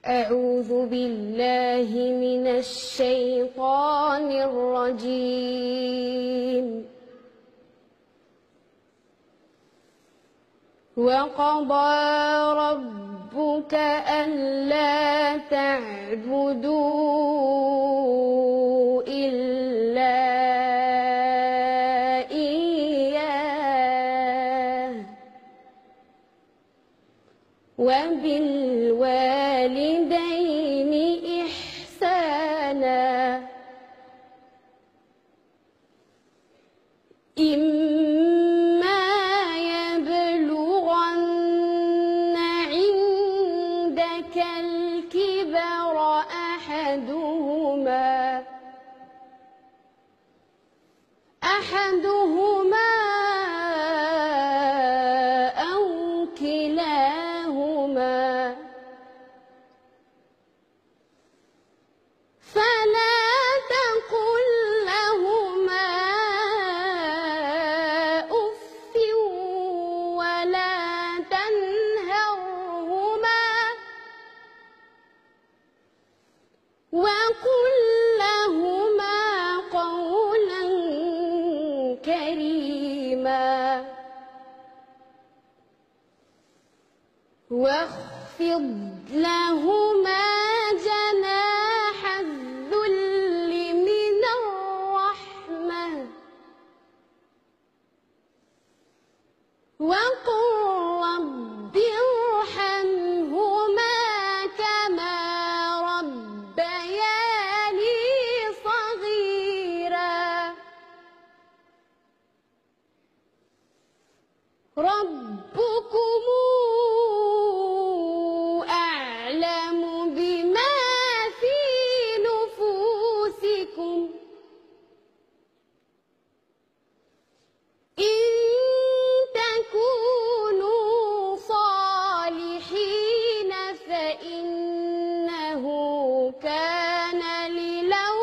أعوذ بالله من الشيطان الرجيم. وقضى ربك ألا تعبدوا إلا إياه وبالوالدين إحسانا إما يبلغن عندك الكبر أحدهما أو كلاهما فلا تقل لهما أف ولا تنهرهما وقل لهما قولا كريما واخفض لهما جناح الذل من الرحمة وقل رب ارحمهما كما ربياني صغيرا ربكم أعلم بما في نفوسكم إن تكونوا صالحين فإنه كان للأوابين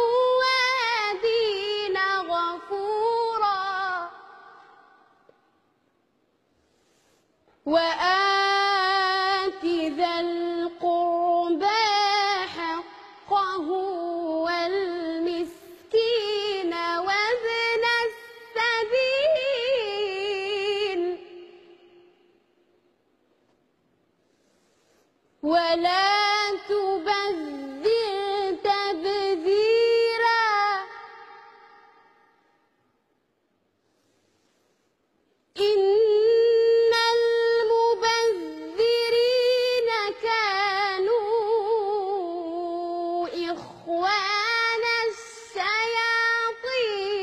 غفورا وآت ذا القربى حقه والمسكين وابن السبيل ولا تبذر تبذيرا إن المبذرين كانوا إخوان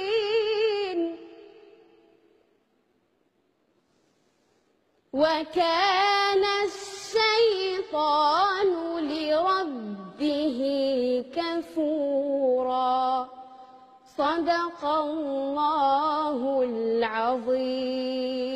الشياطين وكان الشيطان لربه كفورا صدق الله العظيم.